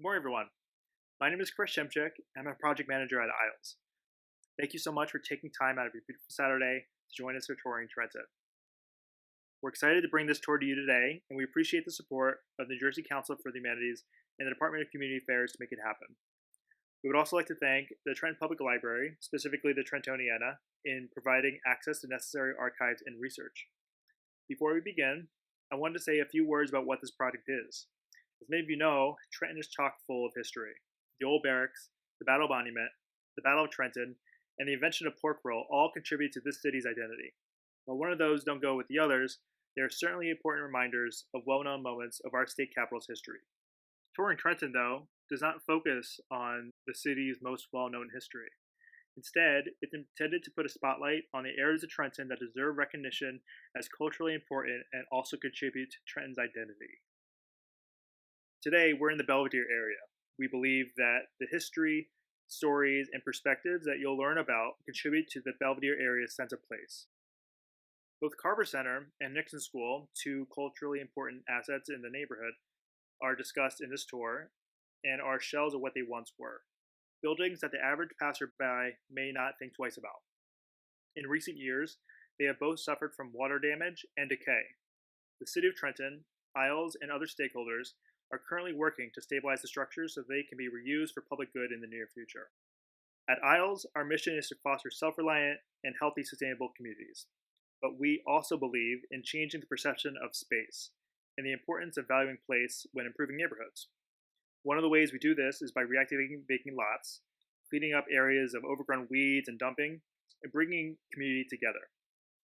Good morning, everyone. My name is Chris Shemchik. I'm a project manager at Isles. Thank you so much for taking time out of your beautiful Saturday to join us for touring Trenton. We're excited to bring this tour to you today, and we appreciate the support of the New Jersey Council for the Humanities and the Department of Community Affairs to make it happen. We would also like to thank the Trenton Public Library, specifically the Trentoniana, in providing access to necessary archives and research. Before we begin, I wanted to say a few words about what this project is. As many of you know, Trenton is chock full of history. The old barracks, the Battle Monument, the Battle of Trenton, and the invention of pork roll all contribute to this city's identity. While one of those don't go with the others, they are certainly important reminders of well-known moments of our state capital's history. Touring Trenton, though, does not focus on the city's most well-known history. Instead, it's intended to put a spotlight on the areas of Trenton that deserve recognition as culturally important and also contribute to Trenton's identity. Today, we're in the Belvidere area. We believe that the history, stories, and perspectives that you'll learn about contribute to the Belvidere area's sense of place. Both Carver Center and Nixon School, two culturally important assets in the neighborhood, are discussed in this tour and are shells of what they once were. Buildings that the average passerby may not think twice about. In recent years, they have both suffered from water damage and decay. The City of Trenton, Isles, and other stakeholders are currently working to stabilize the structures so they can be reused for public good in the near future. At Isles, our mission is to foster self-reliant and healthy, sustainable communities. But we also believe in changing the perception of space and the importance of valuing place when improving neighborhoods. One of the ways we do this is by reactivating vacant lots, cleaning up areas of overgrown weeds and dumping, and bringing community together.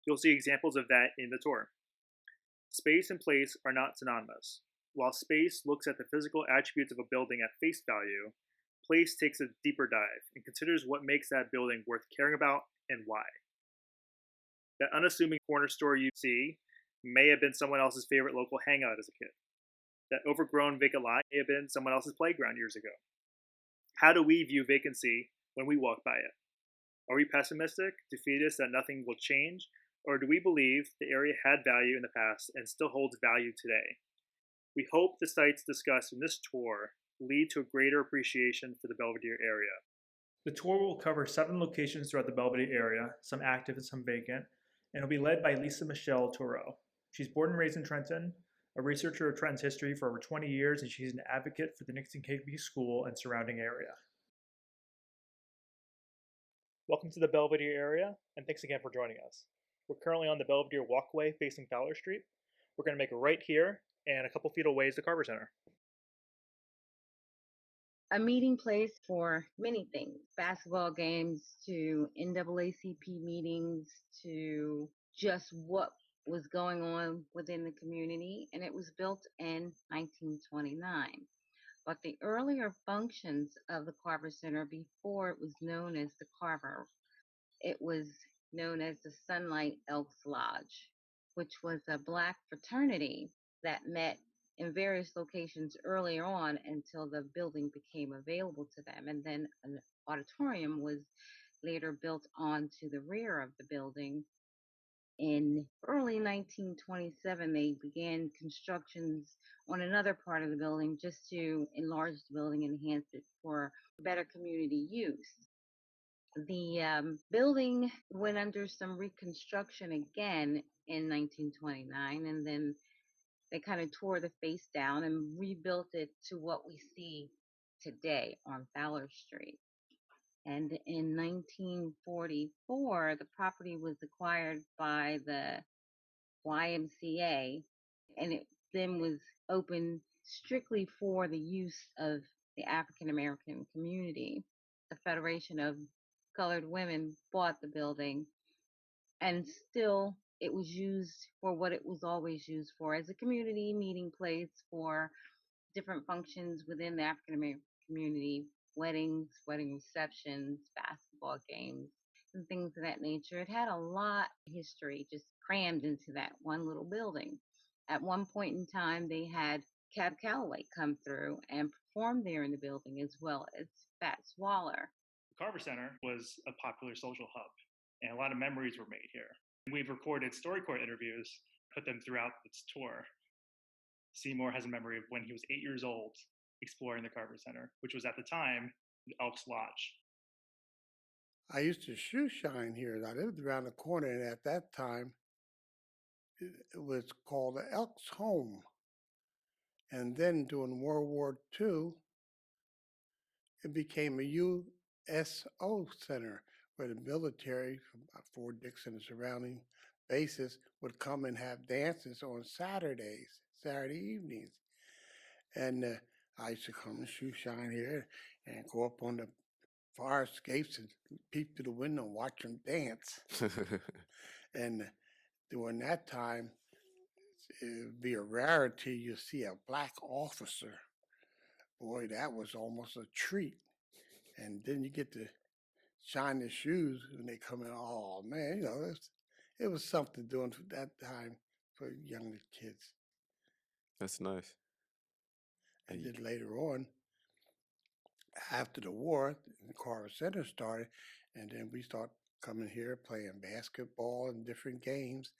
You'll see examples of that in the tour. Space and place are not synonymous. While space looks at the physical attributes of a building at face value, place takes a deeper dive and considers what makes that building worth caring about and why. That unassuming corner store you see may have been someone else's favorite local hangout as a kid. That overgrown vacant lot may have been someone else's playground years ago. How do we view vacancy when we walk by it? Are we pessimistic, defeatist that nothing will change, or do we believe the area had value in the past and still holds value today? We hope the sites discussed in this tour lead to a greater appreciation for the Belvidere area. The tour will cover 7 locations throughout the Belvidere area, some active and some vacant, and will be led by Lisa Michelle Taureau. She's born and raised in Trenton, a researcher of Trenton's history for over 20 years, and she's an advocate for the Nixon-Higby School and surrounding area. Welcome to the Belvidere area, and thanks again for joining us. We're currently on the Belvidere walkway facing Fowler Street. We're going to make a right here, and a couple feet away is the Carver Center. A meeting place for many things, basketball games to NAACP meetings to just what was going on within the community, and it was built in 1929. But the earlier functions of the Carver Center, before it was known as the Carver, it was known as the Sunlight Elks Lodge, which was a Black fraternity that met in various locations earlier on until the building became available to them. And then an auditorium was later built onto the rear of the building. In early 1927, they began constructions on another part of the building just to enlarge the building and enhance it for better community use. The building went under some reconstruction again in 1929, and then they kind of tore the face down and rebuilt it to what we see today on Fowler Street. And in 1944, the property was acquired by the Y.M.C.A, and it then was open strictly for the use of the African American community. The Federation of Colored Women bought the building, and still it was used for what it was always used for, as a community meeting place for different functions within the African American community, weddings, wedding receptions, basketball games, and things of that nature. It had a lot of history just crammed into that one little building. At one point in time, they had Cab Calloway come through and perform there in the building, as well as Fats Waller. The Carver Center was a popular social hub, and a lot of memories were made here. We've recorded StoryCorps interviews, put them throughout this tour. Seymour has a memory of when he was 8 years old exploring the Carver Center, which was at the time the Elks Lodge. I used to shoe shine here. I lived around the corner, and at that time, it was called the Elks Home. And then during World War II, it became a USO Center, where the military from Fort Dix and the surrounding bases would come and have dances on Saturday evenings. And I used to come and shoe shine here and go up on the fire escapes and peep through the window and watch them dance. And during that time, it would be a rarity you see a black officer. Boy, that was almost a treat. And then you get to shine the shoes when they come in. Oh man, it was something doing that time for younger kids. That's nice. And then later on, after the war, the Carver Center started, and then we started coming here playing basketball and different games.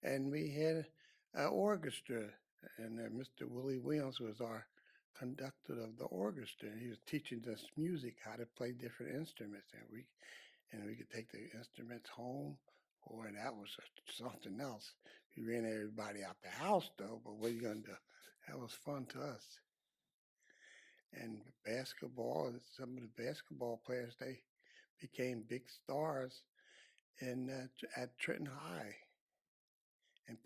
And we had an orchestra, and Mr. Willie Williams was our conductor of the orchestra. He was teaching us music, how to play different instruments, and we could take the instruments home. Boy, that was something else. We ran everybody out the house though, but what are you gonna do? That was fun to us. And basketball, some of the basketball players, they became big stars at Trenton High, and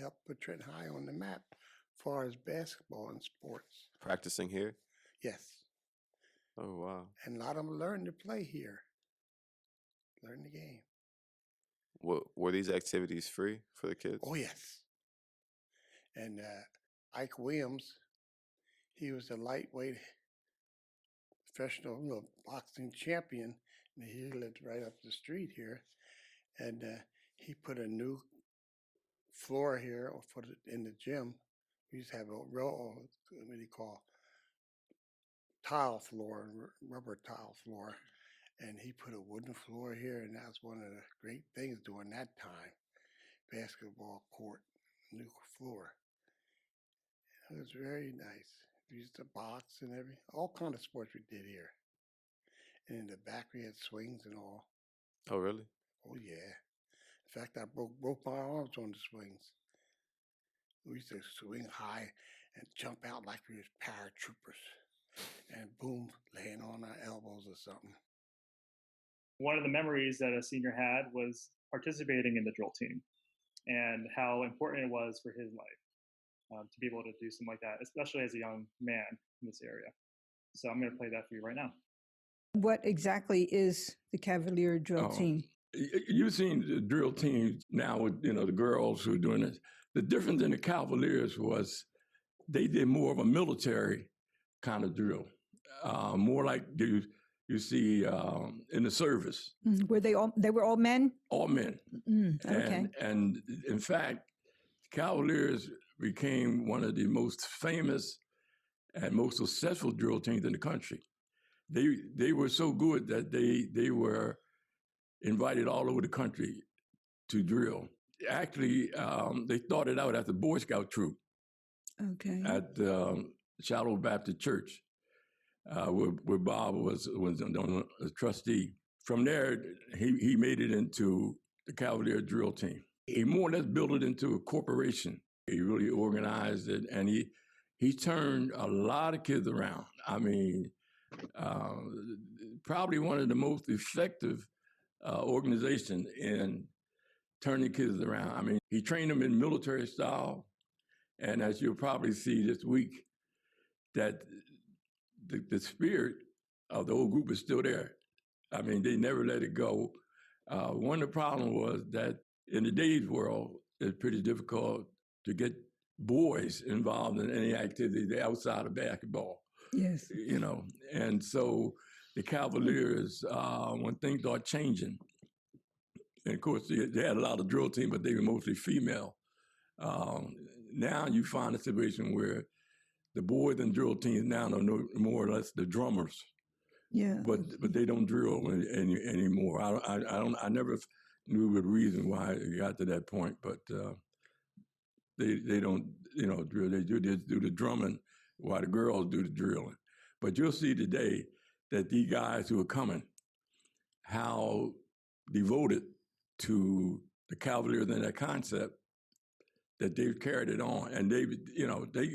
helped put Trenton High on the map as far as basketball and sports. Practicing here? Yes. Oh, wow. And a lot of them learned to play here, learn the game. Were these activities free for the kids? Oh, yes. And Ike Williams, he was a lightweight professional boxing champion, and he lived right up the street here. And he put a new floor here in the gym. We used to have a row, what do you call, tile floor, rubber tile floor. And he put a wooden floor here, and that was one of the great things during that time. Basketball court, new floor. It was very nice. We used to box and all kind of sports we did here. And in the back we had swings and all. Oh, really? Oh yeah. In fact, I broke my arms on the swings. We used to swing high and jump out like we was paratroopers. And boom, laying on our elbows or something. One of the memories that a senior had was participating in the drill team and how important it was for his life to be able to do something like that, especially as a young man in this area. So I'm going to play that for you right now. What exactly is the Cavalier drill team? You've seen the drill teams now with, the girls who are doing this. The difference in the Cavaliers was they did more of a military kind of drill, more like you see in the service. Were they were all men? All men. Okay. And in fact, Cavaliers became one of the most famous and most successful drill teams in the country. They were so good that they were invited all over the country to drill. Actually, they started out at the Boy Scout troop. Okay. At Shallow Baptist Church, where Bob was a trustee. From there, he made it into the Cavalier drill team. He more or less built it into a corporation. He really organized it, and he turned a lot of kids around. I mean, probably one of the most effective organization in turning kids around. I mean, he trained them in military style, and as you'll probably see this week, that the spirit of the old group is still there. I mean, they never let it go. One of the problems was that in today's world, it's pretty difficult to get boys involved in any activity outside of basketball. Yes. And so the Cavaliers, when things start changing, and of course they had a lot of drill team, but they were mostly female. Now you find a situation where the boys and drill teams now are more or less the drummers. Yeah. But they don't drill anymore. I never knew the reason why it got to that point, but they don't drill. They just do the drumming while the girls do the drilling. But you'll see today that these guys who are coming, how devoted to the Cavaliers and that concept that they've carried it on. And they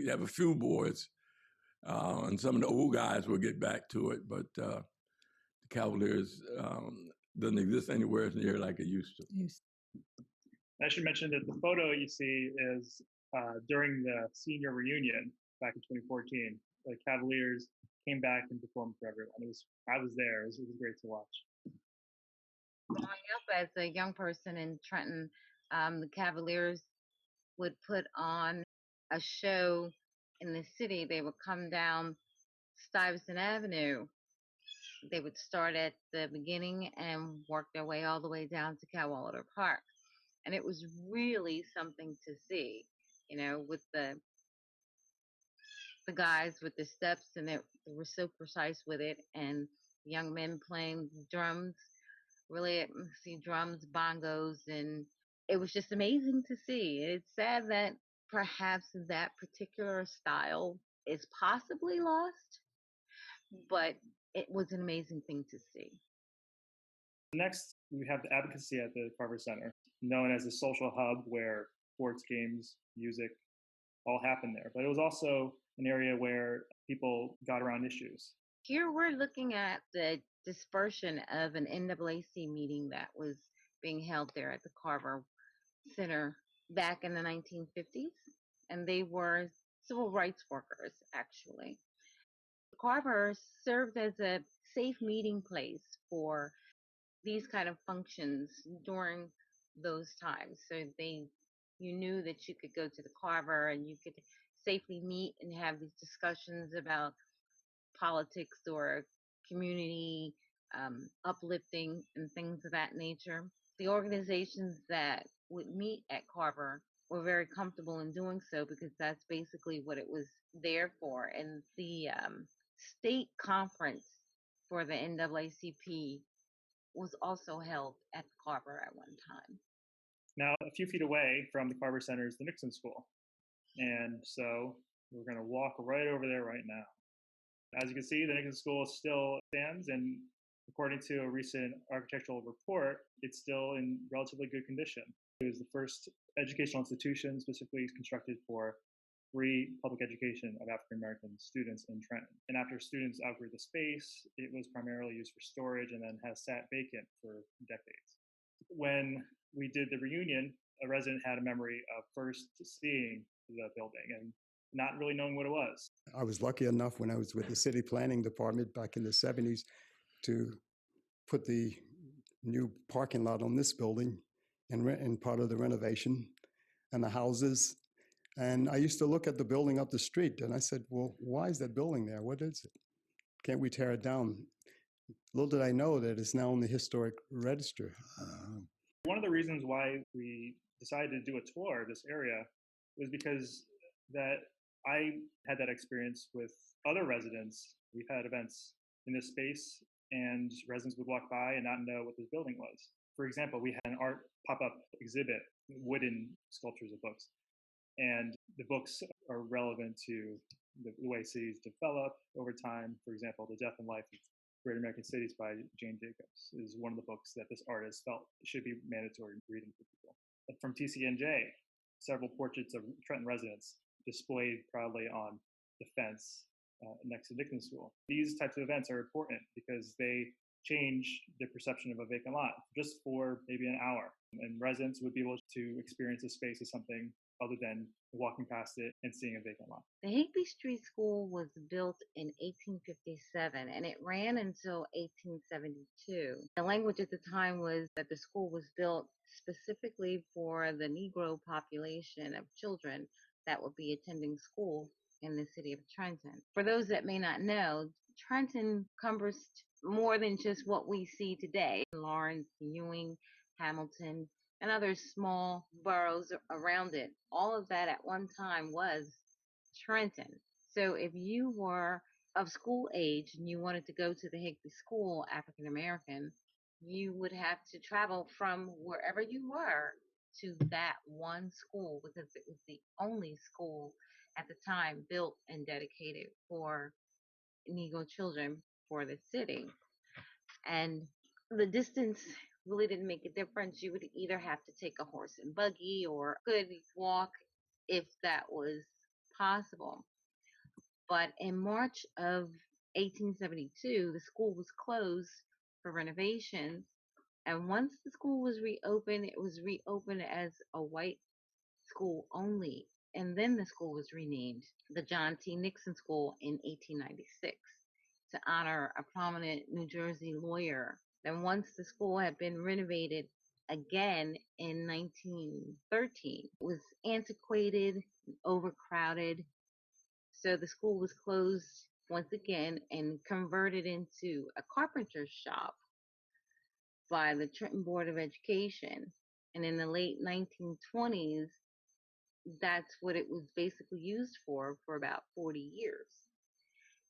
have a few boys, and some of the old guys will get back to it, but the Cavaliers doesn't exist anywhere near like it used to. Yes. I should mention that the photo you see is during the senior reunion back in 2014. The Cavaliers came back and performed for everyone. I was there. It was great to watch. Growing up as a young person in Trenton, the Cavaliers would put on a show in the city. They would come down Stuyvesant Avenue. They would start at the beginning and work their way all the way down to Cadwallader Park. And it was really something to see, with the guys with the steps, and they were so precise with it, and young men playing drums, really see drums, bongos, and it was just amazing to see. It's sad that perhaps that particular style is possibly lost, but it was an amazing thing to see. Next, we have the advocacy at the Carver Center, known as a social hub where sports, games, music all happened there. But it was also an area where people got around issues. Here we're looking at the dispersion of an NAAC meeting that was being held there at the Carver Center back in the 1950s, and they were civil rights workers, actually. Carver served as a safe meeting place for these kind of functions during those times. So you knew that you could go to the Carver and you could safely meet and have these discussions about politics or community uplifting and things of that nature. The organizations that would meet at Carver were very comfortable in doing so because that's basically what it was there for. And the state conference for the NAACP was also held at Carver at one time. Now, a few feet away from the Carver Center is the Nixon School. And so we're going to walk right over there right now. As you can see, the Nixon School still stands, and according to a recent architectural report, it's still in relatively good condition. It was the first educational institution specifically constructed for free public education of African American students in Trenton. And after students outgrew the space, it was primarily used for storage and then has sat vacant for decades. When we did the reunion, a resident had a memory of first seeing the building and not really knowing what it was. I was lucky enough when I was with the city planning department back in the 70s to put the new parking lot on this building and part of the renovation and the houses. And I used to look at the building up the street and I said, well, why is that building there? What is it? Can't we tear it down? Little did I know that it's now on the historic register. One of the reasons why we decided to do a tour of this area was because that I had that experience with other residents. We've had events in this space and residents would walk by and not know what this building was. For example, we had an art pop-up exhibit, wooden sculptures of books. And the books are relevant to the way cities develop over time. For example, The Death and Life of Great American Cities by Jane Jacobs is one of the books that this artist felt should be mandatory reading for people. From TCNJ, several portraits of Trenton residents displayed proudly on the fence next to Nixon School. These types of events are important because they change the perception of a vacant lot just for maybe an hour. And residents would be able to experience the space as something other than walking past it and seeing a vacant lot. The Higby Street School was built in 1857 and it ran until 1872. The language at the time was that the school was built specifically for the Negro population of children that would be attending school in the city of Trenton. For those that may not know, Trenton covers more than just what we see today. Lawrence, Ewing, Hamilton, and other small boroughs around it. All of that at one time was Trenton. So if you were of school age and you wanted to go to the Higby School, African American, you would have to travel from wherever you were to that one school because it was the only school at the time built and dedicated for Negro children for the city. And the distance really didn't make a difference. You would either have to take a horse and buggy or could walk if that was possible. But in March of 1872, the school was closed for renovations. And once the school was reopened, it was reopened as a white school only. And then the school was renamed the John T. Nixon School in 1896 to honor a prominent New Jersey lawyer. Then once the school had been renovated again in 1913, it was antiquated, overcrowded. So the school was closed once again and converted into a carpenter's shop by the Trenton Board of Education. And in the late 1920s, that's what it was basically used for about 40 years.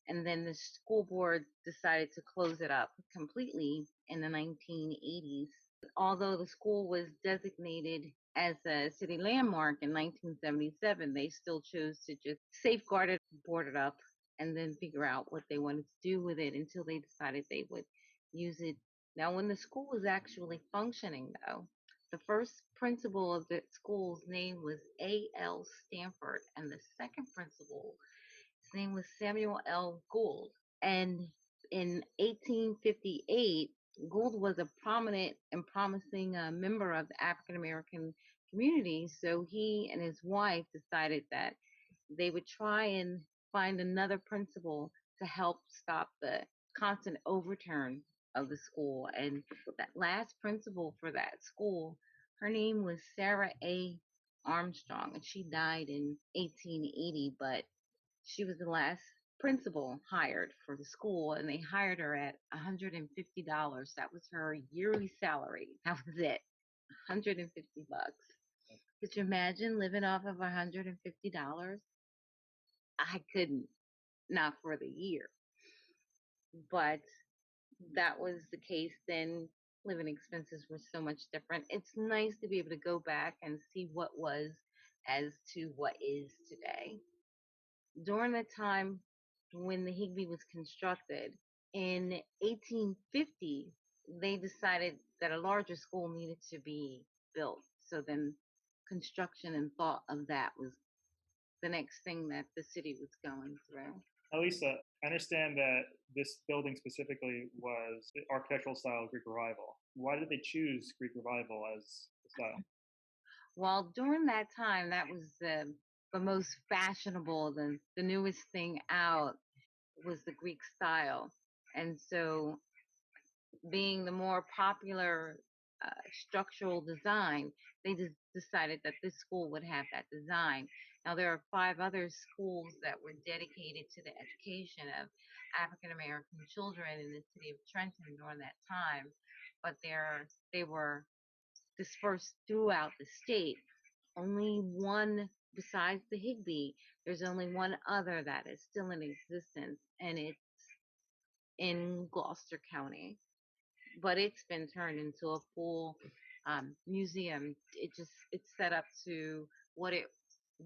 And then the school board decided to close it up completely in the 1980s. Although the school was designated as a city landmark in 1977, they still chose to just safeguard it, board it up, and then figure out what they wanted to do with it until they decided they would use it. Now, when the school was actually functioning, though, the first principal of the school's name was A.L. Stanford, and the second principal, his name was Samuel L. Gould. And in 1858, Gould was a prominent and promising member of the African American community, so he and his wife decided that they would try and find another principal to help stop the constant overturn of the school. And that last principal for that school, her name was Sarah A. Armstrong, and she died in 1880, but she was the last principal hired for the school, and they hired her at $150. That was her yearly salary. That was it, $150. Could you imagine living off of $150? I couldn't, not for the year. But that was the case then. Living expenses were so much different. It's nice to be able to go back and see what was as to what is today. During the time when the Higbee was constructed in 1850, they decided that a larger school needed to be built. So then construction and thought of that was the next thing that the city was going through. Elisa, I understand that this building specifically was the architectural style of Greek Revival. Why did they choose Greek Revival as the style? Well, during that time, that was the most fashionable, the newest thing out was the Greek style. And so being the more popular structural design, they just decided that this school would have that design. Now, there are 5 other schools that were dedicated to the education of African American children in the city of Trenton during that time, but they were dispersed throughout the state. Only one, besides the Higbee, there's only one other that is still in existence, and it's in Gloucester County. But it's been turned into a full museum. It's set up to what it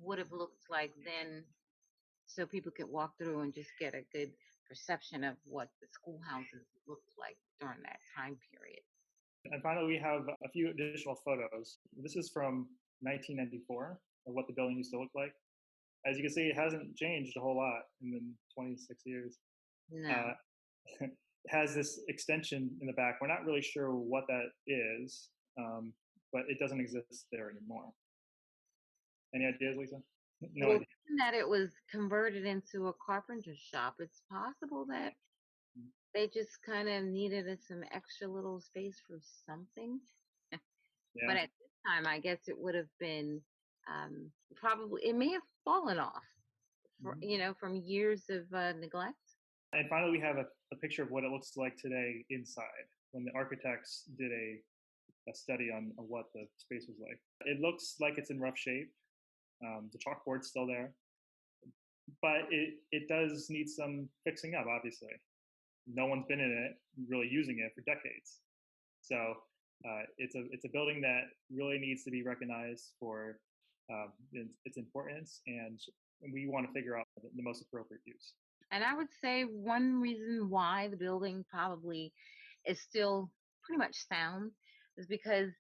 would have looked like then, so people could walk through and just get a good perception of what the schoolhouses looked like during that time period. And finally, we have a few additional photos. This is from 1994 of what the building used to look like. As you can see, it hasn't changed a whole lot in the 26 years. No. It has this extension in the back. We're not really sure what that is, but it doesn't exist there anymore. Any ideas, Lisa? No Well, idea. given that it was converted into a carpenter's shop, it's possible that they just kind of needed some extra little space for something. Yeah. But at this time, I guess it would have been probably, it may have fallen off, from years of neglect. And finally, we have a picture of what it looks like today inside when the architects did a study on what the space was like. It looks like it's in rough shape. The chalkboard's still there, but it does need some fixing up, obviously. No one's been in it, really using it for decades. So it's a building that really needs to be recognized for its importance and and we want to figure out the most appropriate use. And I would say one reason why the building probably is still pretty much sound is because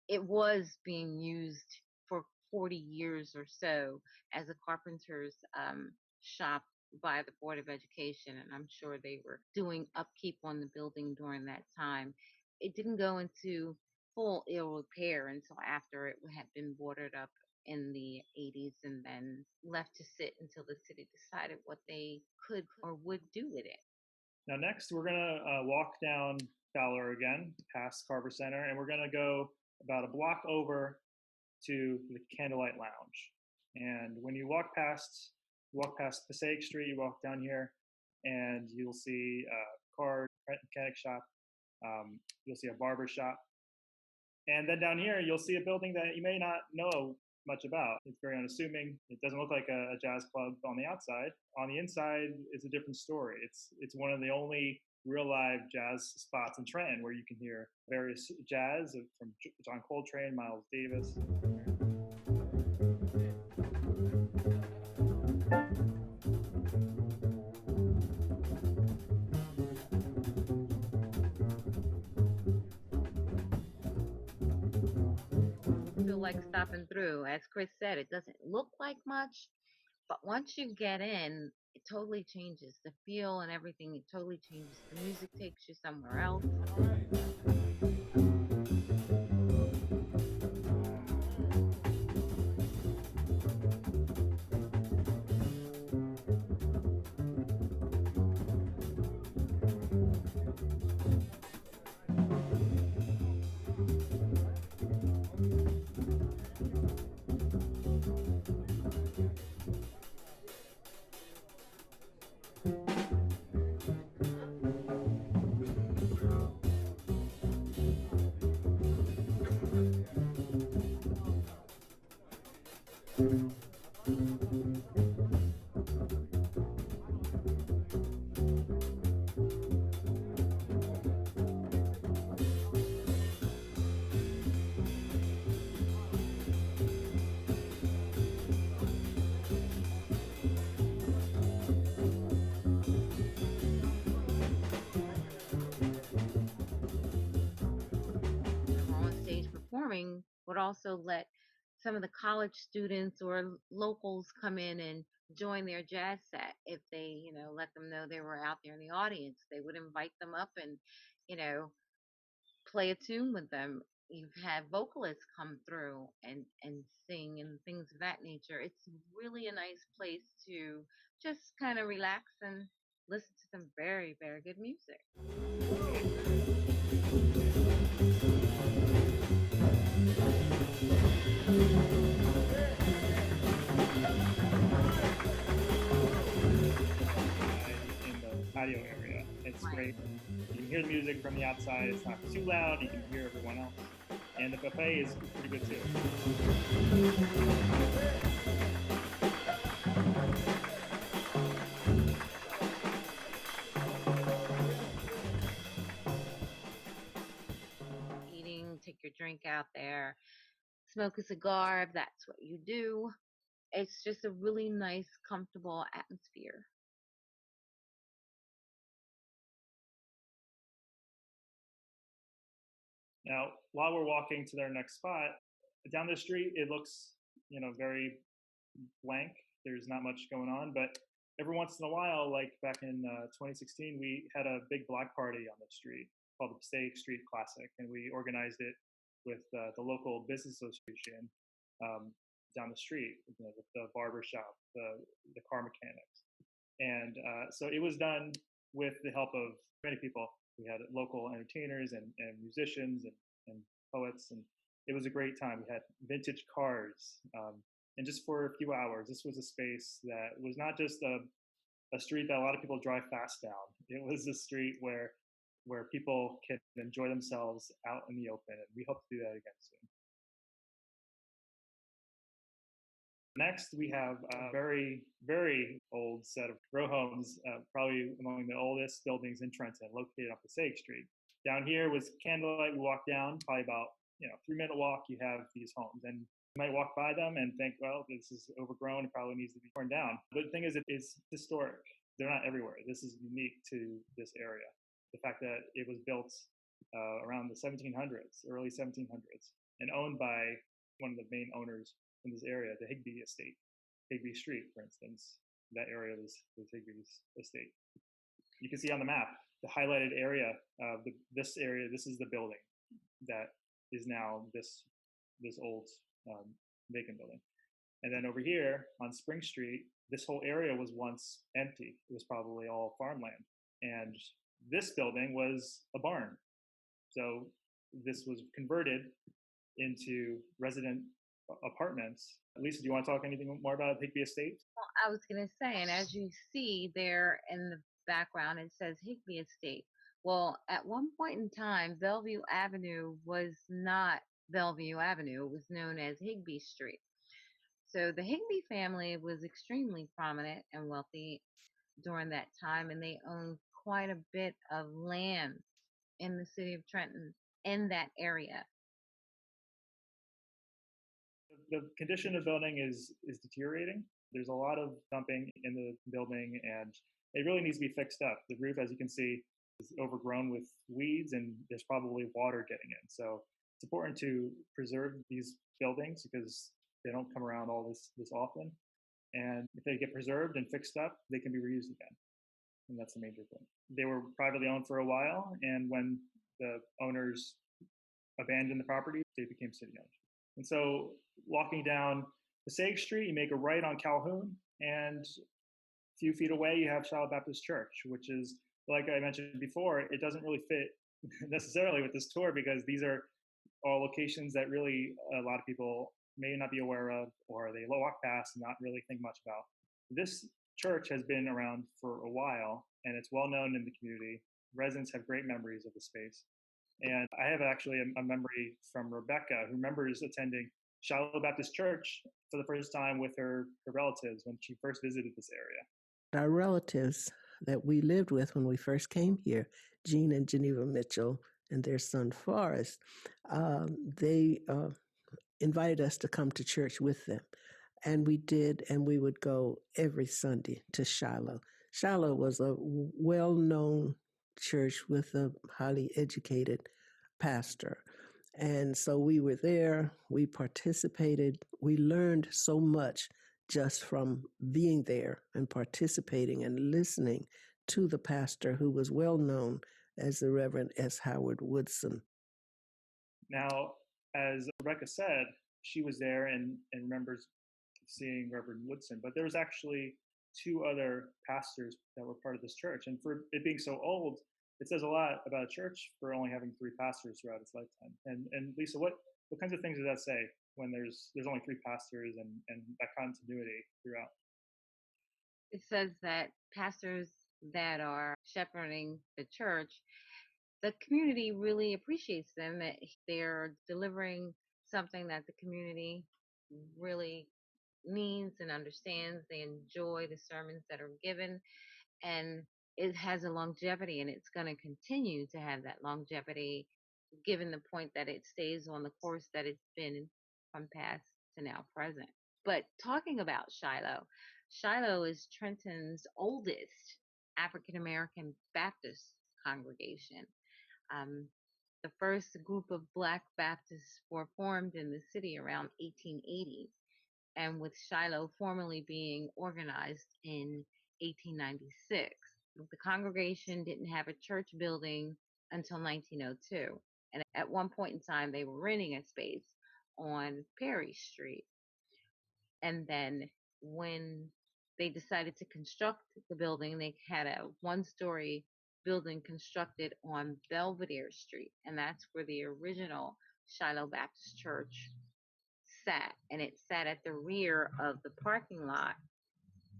it was being used for 40 years or so as a carpenter's shop by the Board of Education, and I'm sure they were doing upkeep on the building during that time. It didn't go into full ill repair until after it had been boarded up in the 80s and then left to sit until the city decided what they could or would do with it. Now, next, we're going to walk down Fowler again, past Carver Center, and we're going to go about a block over to the Candlelight Lounge. And when you walk past Passaic Street, you walk down here, and you'll see a car mechanic shop. You'll see a barber shop. And then down here, you'll see a building that you may not know much about. It's very unassuming. It doesn't look like a jazz club on the outside. On the inside, it's a different story. It's one of the only real live jazz spots in Trenton where you can hear various jazz from John Coltrane, Miles Davis. Feel like stopping through. As Chris said, it doesn't look like much, but once you get in, it totally changes the feel and everything. It totally changes. The music takes you somewhere else. Performing would also let some of the college students or locals come in and join their jazz set. If they, let them know they were out there in the audience, they would invite them up and, play a tune with them. You've had vocalists come through and sing and things of that nature. It's really a nice place to just kind of relax and listen to some very, very good music. In the patio area. It's great. You can hear the music from the outside. It's not too loud. You can hear everyone else. And the buffet is pretty good too. Eating, take your drink out there, smoke a cigar if that's what you do. It's just a really nice, comfortable atmosphere. Now, while we're walking to their next spot, down the street, it looks, very blank. There's not much going on, but every once in a while, like back in 2016, we had a big block party on the street called the Passaic Street Classic, and we organized it with the local business association down the street, the barber shop, the car mechanics. And so it was done with the help of many people. We had local entertainers and musicians and poets, and it was a great time. We had vintage cars, and just for a few hours, this was a space that was not just a street that a lot of people drive fast down. It was a street where people can enjoy themselves out in the open, and we hope to do that again soon. Next, we have a very, very old set of row homes, probably among the oldest buildings in Trenton, located on Passaic Street. Down here was Candlelight. We walk down, probably about 3-minute walk. You have these homes, and You might walk by them and think, well, this is overgrown, it probably needs to be torn down. But the thing is, it's historic. They're not everywhere. This is unique to this area. The fact that it was built around the 1700s, early 1700s, and owned by one of the main owners in this area, the Higbee Estate. Higbee Street, for instance, that area was Higbee's estate. You can see on the map, the highlighted area, this area, this is the building that is now this old vacant building. And then over here on Spring Street, this whole area was once empty. It was probably all farmland. And this building was a barn. So this was converted into resident apartments. Lisa, do you want to talk anything more about Higbee Estate? Well, I was going to say, and as you see there in the background, it says Higbee Estate. Well, at one point in time, Bellevue Avenue was not Bellevue Avenue. It was known as Higbee Street. So the Higbee family was extremely prominent and wealthy during that time, and they owned quite a bit of land in the city of Trenton in that area. The condition of the building is deteriorating. There's a lot of dumping in the building, and it really needs to be fixed up. The roof, as you can see, is overgrown with weeds, and there's probably water getting in. So it's important to preserve these buildings because they don't come around all this often. And if they get preserved and fixed up, they can be reused again. And that's the major thing. They were privately owned for a while, and when the owners abandoned the property, they became city owned. And so walking down Passaic Street, you make a right on Calhoun, and a few feet away, you have Shiloh Baptist Church, which is, like I mentioned before, it doesn't really fit necessarily with this tour because these are all locations that really a lot of people may not be aware of, or they walk past and not really think much about. This church has been around for a while, and it's well known in the community. Residents have great memories of the space. And I have actually a memory from Rebecca, who remembers attending Shiloh Baptist Church for the first time with her relatives when she first visited this area. Our relatives that we lived with when we first came here, Jean and Geneva Mitchell and their son Forrest, they invited us to come to church with them. And we did, and we would go every Sunday to Shiloh. Shiloh was a well-known church with a highly educated pastor. And so we were there, we participated, we learned so much just from being there and participating and listening to the pastor who was well known as the Reverend S. Howard Woodson. Now, as Rebecca said, she was there and remembers seeing Reverend Woodson, but there was actually two other pastors that were part of this church. And for it being so old, it says a lot about a church for only having three pastors throughout its lifetime. And Lisa, what kinds of things does that say when there's only three pastors and that continuity throughout? It says that pastors that are shepherding the church, the community really appreciates them, that they're delivering something that the community really needs and understands. They enjoy the sermons that are given, and it has a longevity, and it's going to continue to have that longevity given the point that it stays on the course that it's been from past to now present. But talking about Shiloh, Shiloh is Trenton's oldest African American Baptist congregation. The first group of Black Baptists were formed in the city around 1880, and with Shiloh formally being organized in 1896. The congregation didn't have a church building until 1902. And at one point in time, they were renting a space on Perry Street. And then when they decided to construct the building, they had a one-story building constructed on Belvidere Street. And that's where the original Shiloh Baptist Church sat. And it sat at the rear of the parking lot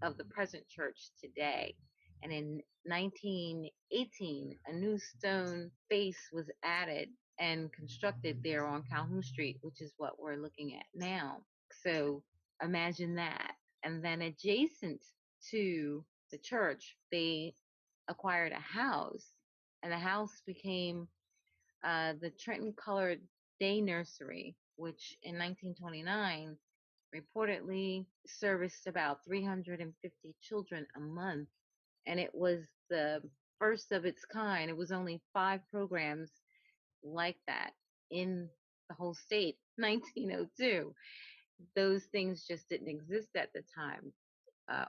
of the present church today. And in 1918, a new stone base was added and constructed there on Calhoun Street, which is what we're looking at now. So imagine that. And then adjacent to the church, they acquired a house, and the house became the Trenton Colored Day Nursery, which in 1929 reportedly serviced about 350 children a month. And it was the first of its kind. It was only 5 programs like that in the whole state, 1902. Those things just didn't exist at the time.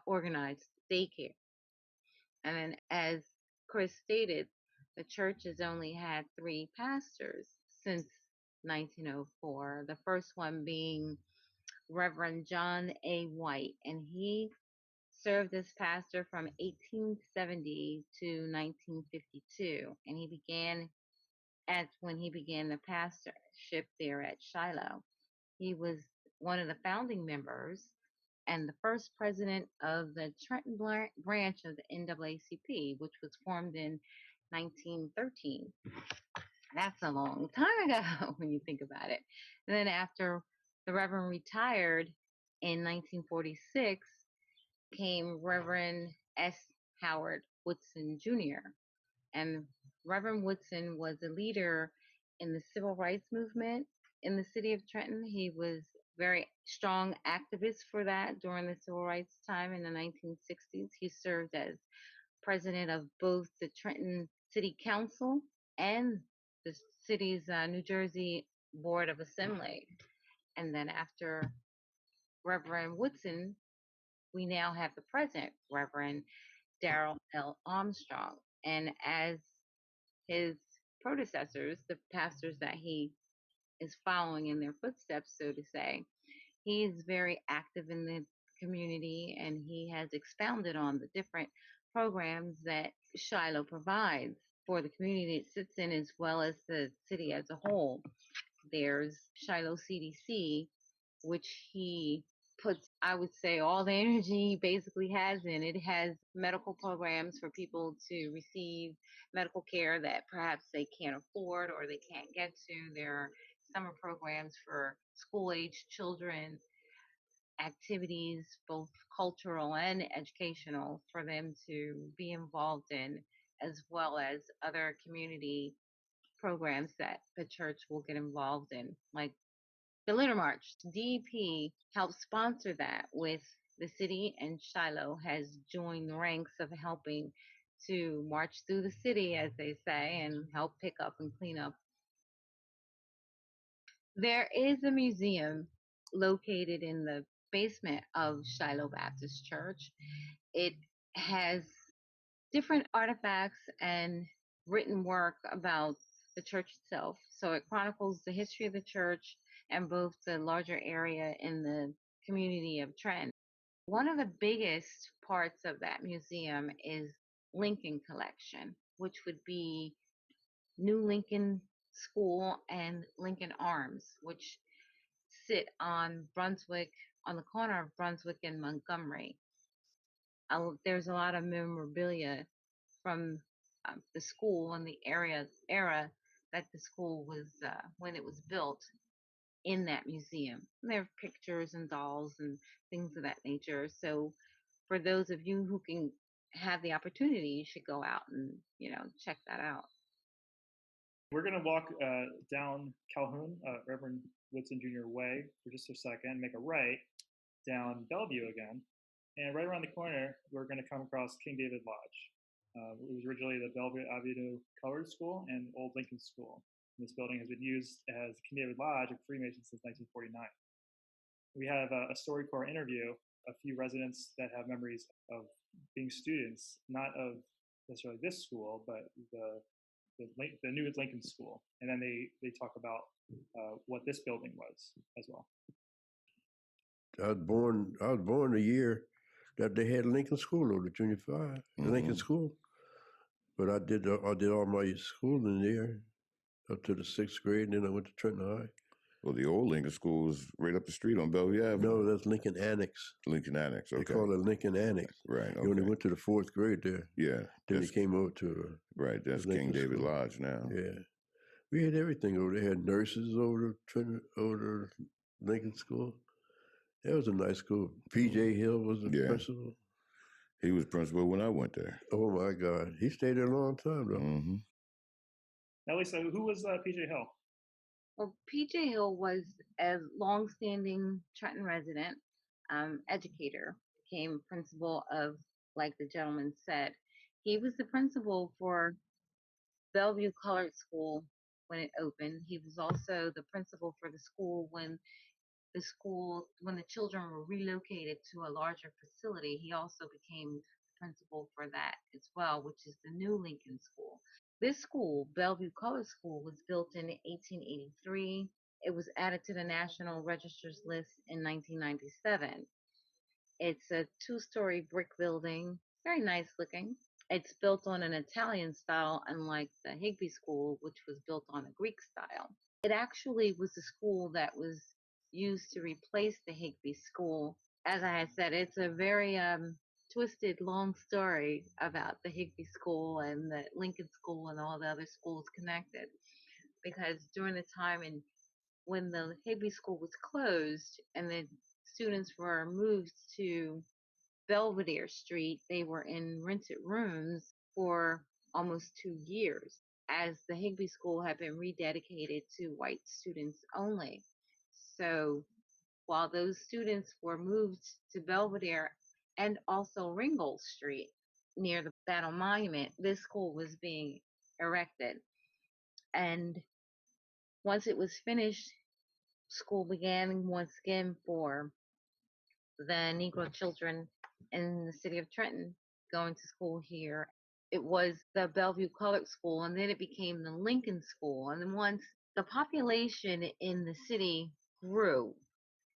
Organized daycare. And then, as Chris stated, the church has only had 3 pastors since 1904. The first one being Reverend John A. White, and he served as pastor from 1870 to 1952. And when he began the pastorship there at Shiloh. He was one of the founding members and the first president of the Trenton branch of the NAACP, which was formed in 1913. That's a long time ago when you think about it. And then after the Reverend retired in 1946, came Reverend S. Howard Woodson Jr. And Reverend Woodson was a leader in the civil rights movement in the city of Trenton. He was very strong activist for that during the civil rights time in the 1960s. He served as president of both the Trenton City Council and the city's New Jersey Board of Assembly. And then after Reverend Woodson, we now have the present Reverend Darrell L. Armstrong. And as his predecessors, the pastors that he is following in their footsteps, so to say, he is very active in the community, and he has expounded on the different programs that Shiloh provides for the community it sits in, as well as the city as a whole. There's Shiloh CDC, which he puts, I would say, all the energy he basically has in. It has medical programs for people to receive medical care that perhaps they can't afford or they can't get to. There are summer programs for school-age children, activities, both cultural and educational, for them to be involved in, as well as other community programs that the church will get involved in, like the Litter March. DEP helps sponsor that, with the city, and Shiloh has joined the ranks of helping to march through the city, as they say, and help pick up and clean up. There is a museum located in the basement of Shiloh Baptist Church. It has different artifacts and written work about the church itself. So it chronicles the history of the church and both the larger area in the community of Trenton. One of the biggest parts of that museum is Lincoln Collection, which would be New Lincoln School and Lincoln Arms, which sit on Brunswick, on the corner of Brunswick and Montgomery. There's a lot of memorabilia from the school and the era that the school was, when it was built, in that museum. And there are pictures and dolls and things of that nature. So for those of you who can have the opportunity, you should go out and, check that out. We're going to walk down Calhoun, Reverend Woodson Jr Way for just a second, make a right down Bellevue again. And right around the corner, we're going to come across King David Lodge. It was originally the Bellevue Ave Colored School and Old Lincoln School. And this building has been used as King David Lodge of Freemasons since 1949. We have a StoryCorps interview a few residents that have memories of being students, not of necessarily this school, but the new Lincoln School. And then they talk about what this building was as well. I was born the year that they had Lincoln School over the junior 5, the Lincoln School. But I did all my schooling there up to the 6th grade, and then I went to Trenton High. Well, the old Lincoln School is right up the street on Bellevue Ave. No, that's Lincoln Annex. Lincoln Annex, okay. They call it Lincoln Annex. Right, okay. You only went to the 4th grade there. Yeah. Then they came over to right, that's King David Lodge now. Yeah. We had everything over there. Had nurses over the Lincoln School. That was a nice school. P.J. Hill was the principal. He was principal when I went there. Oh, my God. He stayed there a long time, though. Now, Lisa, who was P.J. Hill? Well, PJ Hill was a longstanding Trenton resident, educator, became principal of, like the gentleman said, he was the principal for Bellevue Colored School when it opened. He was also the principal for the school when the children were relocated to a larger facility. He also became principal for that as well, which is the new Lincoln School. This school, Bellevue Colored School, was built in 1883. It was added to the National Register's list in 1997. It's a two-story brick building, very nice looking. It's built on an Italian style, unlike the Higby School, which was built on a Greek style. It actually was the school that was used to replace the Higby School. As I had said, it's a very twisted, long story about the Higby School and the Lincoln School and all the other schools connected. Because during the time when the Higby School was closed and the students were moved to Belvidere Street, they were in rented rooms for almost 2 years, as the Higby School had been rededicated to white students only. So while those students were moved to Belvidere and also Ringgold Street near the Battle Monument, this school was being erected. And once it was finished, school began once again for the Negro children in the city of Trenton going to school here. It was the Bellevue Colored School, and then it became the Lincoln School. And then once the population in the city grew,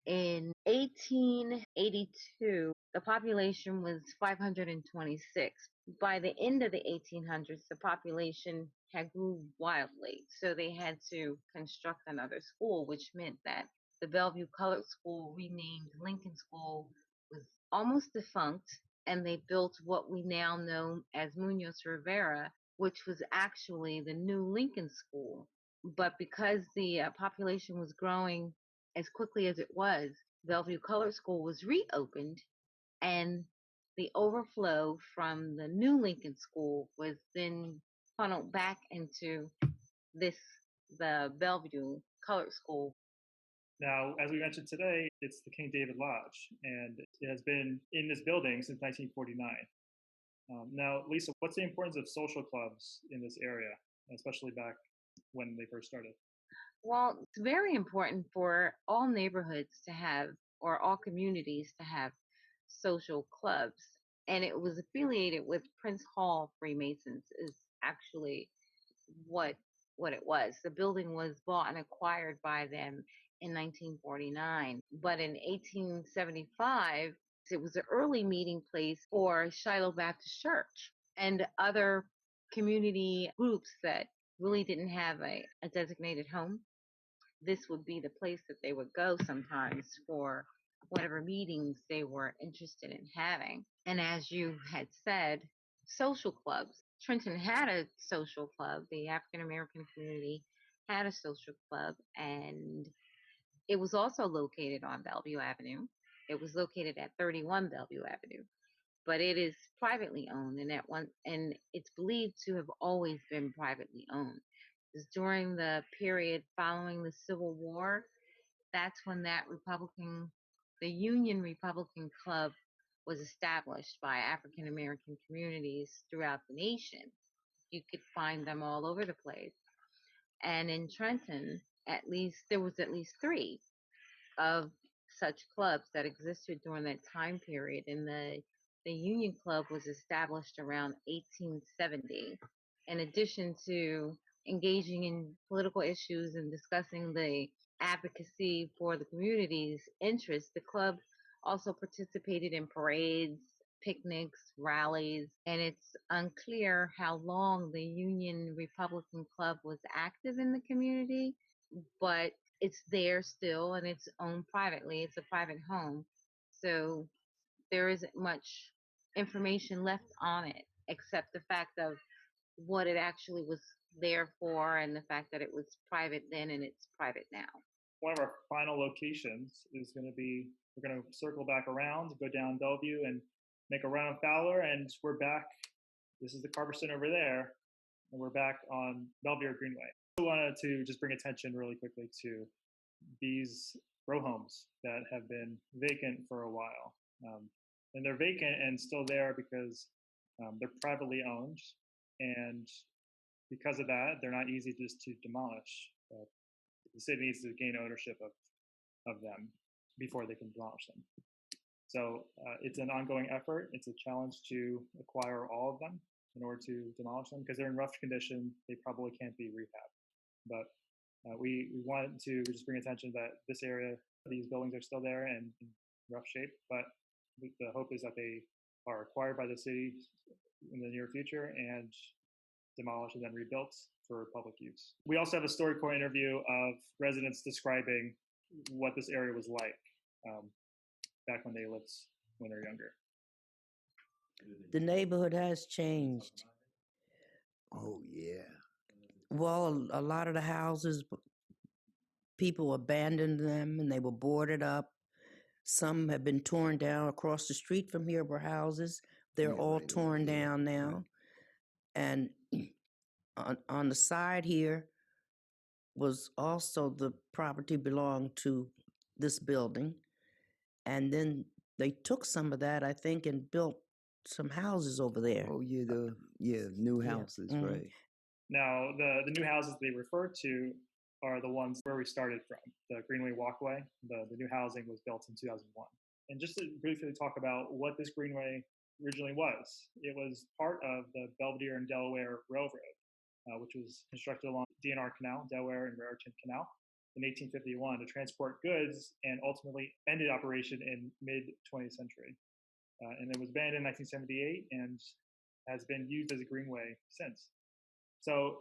in 1882, the population was 526. By the end of the 1800s, the population had grew wildly, so they had to construct another school, which meant that the Bellevue Colored School, renamed Lincoln School, was almost defunct, and they built what we now know as Munoz Rivera, which was actually the new Lincoln School. But because the population was growing as quickly as it was, Bellevue Colored School was reopened, and the overflow from the new Lincoln School was then funneled back into the Bellevue Colored School. Now, as we mentioned today, it's the King David Lodge, and it has been in this building since 1949. Now, Lisa, what's the importance of social clubs in this area, especially back when they first started? Well, it's very important for all neighborhoods to have, or all communities to have, social clubs. And it was affiliated with Prince Hall Freemasons, is actually what it was. The building was bought and acquired by them in 1949. But in 1875, it was an early meeting place for Shiloh Baptist Church and other community groups that really didn't have a designated home. This would be the place that they would go sometimes for whatever meetings they were interested in having. And as you had said, social clubs. Trenton had a social club. The African American community had a social club, and it was also located on Bellevue Avenue. It was located at 31 Bellevue Avenue, but it is privately owned, and it's believed to have always been privately owned. Because during the period following the Civil War, that's when the Union Republican Club was established by African American communities throughout the nation. You could find them all over the place. And in Trenton, there was at least 3 of such clubs that existed during that time period. And the Union Club was established around 1870. In addition to engaging in political issues and discussing the advocacy for the community's interests, the club also participated in parades, picnics, rallies, and it's unclear how long the Union Republican Club was active in the community, but it's there still and it's owned privately. It's a private home. So there isn't much information left on it except the fact of what it actually was there for and the fact that it was private then and it's private now. One of our final locations is going to be, we're going to circle back around, go down Bellevue and make a run on Fowler, and we're back. This is the Carver Center over there, and we're back on Belvidere Greenway. I wanted to just bring attention really quickly to these row homes that have been vacant for a while. And they're vacant and still there because they're privately owned. And because of that, they're not easy just to demolish. The city needs to gain ownership of them before they can demolish them. So it's an ongoing effort. It's a challenge to acquire all of them in order to demolish them because they're in rough condition. They probably can't be rehabbed. But we wanted to just bring attention that this area, these buildings are still there and in rough shape. But the hope is that they are acquired by the city in the near future and demolished and then rebuilt for public use. We also have a StoryCorps interview of residents describing what this area was like back when they lived when they were younger. The neighborhood has changed. Oh, yeah. Well, a lot of the houses, people abandoned them and they were boarded up. Some have been torn down. Across the street from here were houses. They're all torn down now. Right. And on the side here was also the property belonged to this building. And then they took some of that, I think, and built some houses over there. Oh, yeah, new houses, Mm-hmm. right. Now, the new houses they refer to are the ones where we started from, the Greenway Walkway. The new housing was built in 2001. And just to briefly talk about what this Greenway originally was, it was part of the Belvidere and Delaware Railroad, which was constructed along DNR Canal, Delaware and Raritan Canal, in 1851 to transport goods and ultimately ended operation in mid-20th century. And it was abandoned in 1978 and has been used as a greenway since. So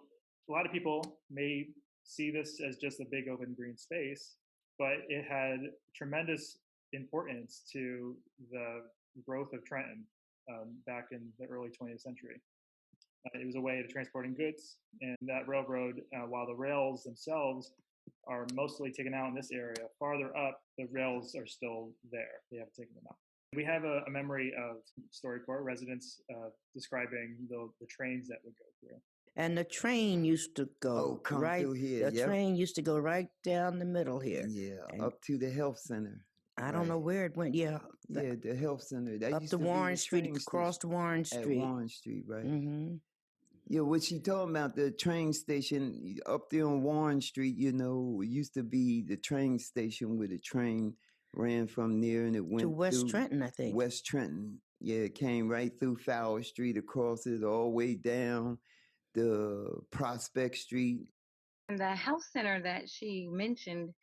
a lot of people may see this as just a big open green space, but it had tremendous importance to the growth of Trenton back in the early 20th century. It was a way of transporting goods, and that railroad, while the rails themselves are mostly taken out in this area, farther up, the rails are still there. They haven't taken them out. We have a memory of StoryCorps residents describing the trains that would go through. And the train used to go right through here. The train used to go right down the middle here. Yeah, and up to the health center. I don't know where it went. Yeah, the health center. That up used to be Warren the Street, train across to Warren Street. At Warren Street, right? Mm-hmm. Yeah, what she talking about, the train station up there on Warren Street, used to be the train station where the train ran from there and it went to West Trenton, I think. West Trenton. Yeah, it came right through Fowler Street, across it, all the way down the Prospect Street. And the health center that she mentioned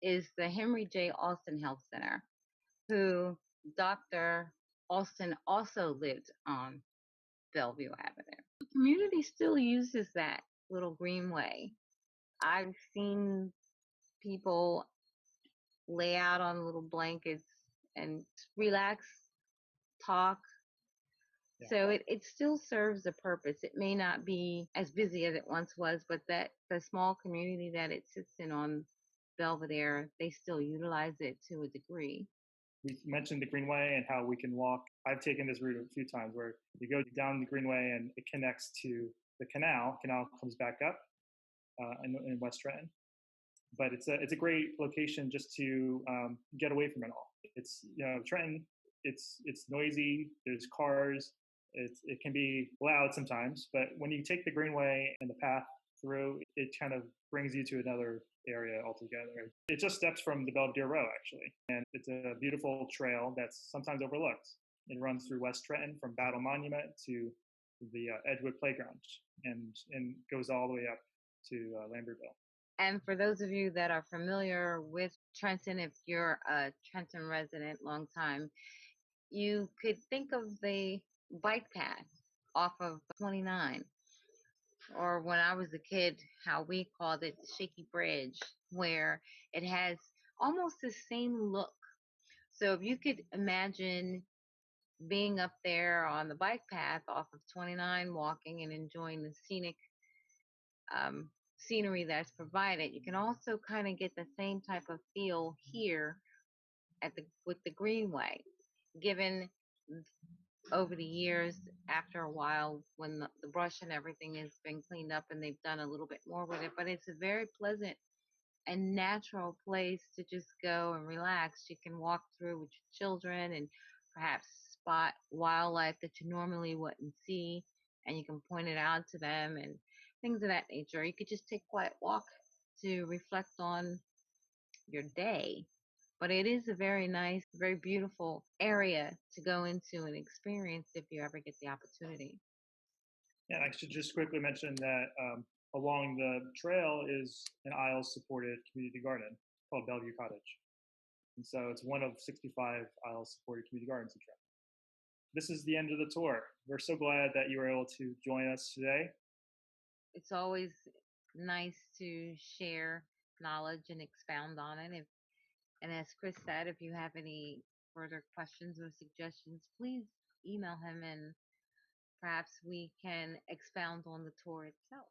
is the Henry J. Alston Health Center, who Dr. Alston also lived on Bellevue Avenue. The community still uses that little greenway. I've seen people lay out on little blankets and relax, talk. Yeah. So it still serves a purpose. It may not be as busy as it once was, but that the small community that it sits in on Belvidere, they still utilize it to a degree. We mentioned the Greenway and how we can walk. I've taken this route a few times where you go down the Greenway and it connects to the canal. Canal comes back up in West Trenton. But it's a great location just to get away from it all. It's, Trenton, it's noisy, there's cars, it can be loud sometimes, but when you take the Greenway and the path through, it kind of brings you to another area altogether. It just steps from the Belvidere Row, actually, and it's a beautiful trail that's sometimes overlooked. It runs through West Trenton from Battle Monument to the Edgewood Playground and goes all the way up to Lambertville. And for those of you that are familiar with Trenton, if you're a Trenton resident long time, you could think of the bike path off of 29. Or when I was a kid, how we called it the Shaky Bridge, where it has almost the same look. So if you could imagine being up there on the bike path off of 29, walking and enjoying the scenic scenery that's provided, you can also kind of get the same type of feel here with the Greenway, given over the years, after a while, when the brush and everything has been cleaned up and they've done a little bit more with it, but it's a very pleasant and natural place to just go and relax. You can walk through with your children and perhaps spot wildlife that you normally wouldn't see, and you can point it out to them and things of that nature. You could just take a quiet walk to reflect on your day. But it is a very nice, very beautiful area to go into and experience if you ever get the opportunity. And I should just quickly mention that along the trail is an ISLES-supported community garden called Bellevue Cottage. And so it's one of 65 ISLES-supported community gardens in Trenton. This is the end of the tour. We're so glad that you were able to join us today. It's always nice to share knowledge and expound on it. And as Chris said, if you have any further questions or suggestions, please email him and perhaps we can expound on the tour itself.